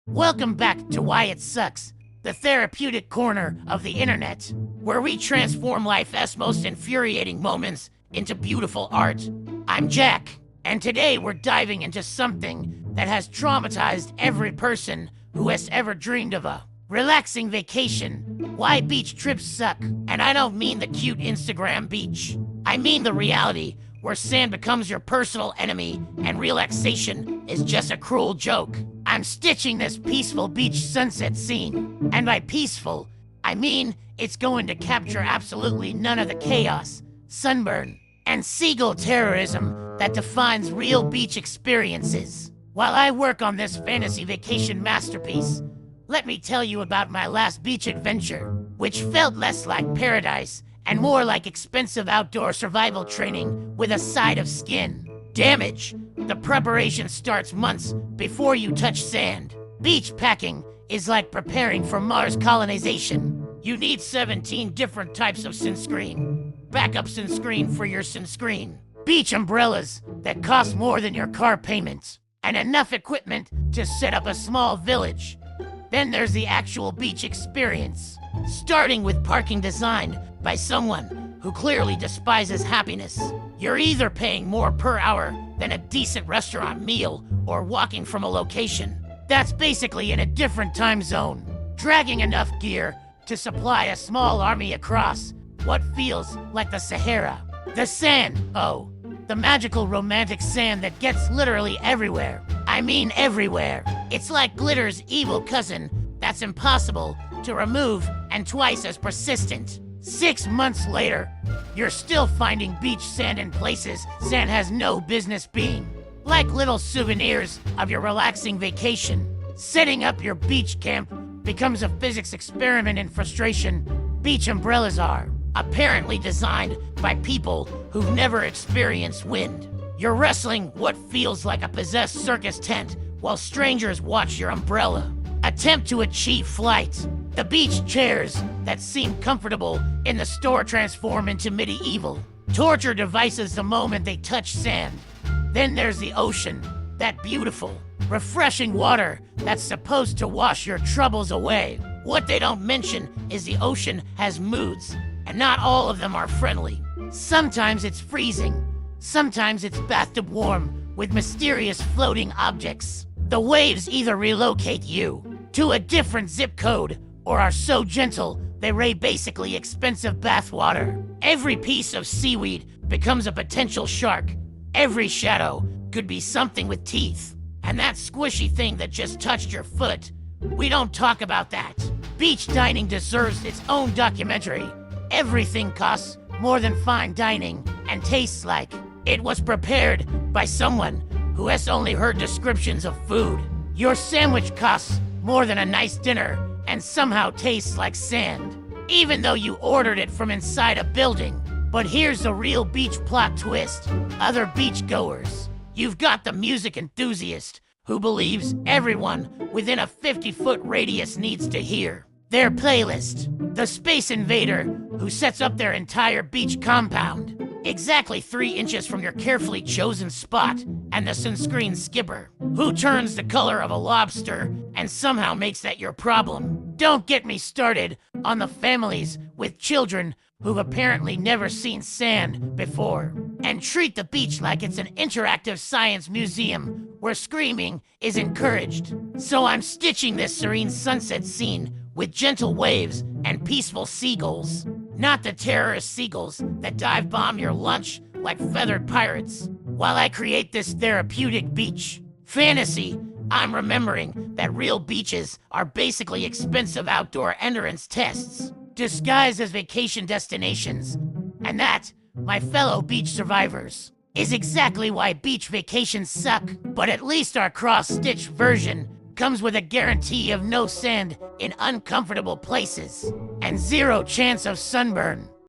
Welcome back to Why It Sucks, the therapeutic corner of the internet, where we transform life's most infuriating moments into beautiful art. I'm Jack, and today we're diving into something that has traumatized every person who has ever dreamed of a relaxing vacation. Why beach trips suck. And I don't mean the cute Instagram beach. I mean the reality where sand becomes your personal enemy and relaxation is just a cruel joke. I'm stitching this peaceful beach sunset scene. And by peaceful, I mean it's going to capture absolutely none of the chaos, sunburn, and seagull terrorism that defines real beach experiences. While I work on this fantasy vacation masterpiece, let me tell you about my last beach adventure, which felt less like paradise and more like expensive outdoor survival training with a side of skin damage. The preparation starts months before you touch sand. Beach packing is like preparing for Mars colonization. You need 17 different types of sunscreen, backup sunscreen for your sunscreen, beach umbrellas that cost more than your car payment, and enough equipment to set up a small village. Then there's the actual beach experience, starting with parking designed by someone who clearly despises happiness. You're either paying more per hour than a decent restaurant meal or walking from a location that's basically in a different time zone, dragging enough gear to supply a small army across what feels like the Sahara. The sand, oh, the magical romantic sand that gets literally everywhere. I mean everywhere. It's like glitter's evil cousin that's impossible to remove and twice as persistent. 6 months later, you're still finding beach sand in places sand has no business being. Like little souvenirs of your relaxing vacation. Setting up your beach camp becomes a physics experiment in frustration. Beach umbrellas are apparently designed by people who've never experienced wind. You're wrestling what feels like a possessed circus tent while strangers watch your umbrella attempt to achieve flight. The beach chairs that seem comfortable in the store transform into medieval torture devices the moment they touch sand. Then there's the ocean, that beautiful, refreshing water that's supposed to wash your troubles away. What they don't mention is the ocean has moods, and not all of them are friendly. Sometimes it's freezing, sometimes it's bathtub warm with mysterious floating objects. The waves either relocate you to a different zip code or are so gentle they raise basically expensive bathwater. Every piece of seaweed becomes a potential shark. Every shadow could be something with teeth. And that squishy thing that just touched your foot, we don't talk about that. Beach dining deserves its own documentary. Everything costs more than fine dining and tastes like it was prepared by someone who has only heard descriptions of food. Your sandwich costs more than a nice dinner and somehow tastes like sand, even though you ordered it from inside a building. But here's the real beach plot twist. Other beachgoers. You've got the music enthusiast who believes everyone within a 50-foot radius needs to hear their playlist. The space invader who sets up their entire beach compound exactly 3 inches from your carefully chosen spot, and the sunscreen skipper who turns the color of a lobster and somehow makes that your problem. Don't get me started on the families with children who've apparently never seen sand before and treat the beach like it's an interactive science museum where screaming is encouraged. So I'm stitching this serene sunset scene with gentle waves and peaceful seagulls, not the terrorist seagulls that dive bomb your lunch like feathered pirates. While I create this therapeutic beach fantasy, I'm remembering that real beaches are basically expensive outdoor endurance tests disguised as vacation destinations. And that, my fellow beach survivors, is exactly why beach vacations suck. But at least our cross-stitched version comes with a guarantee of no sand in uncomfortable places and 0 chance of sunburn.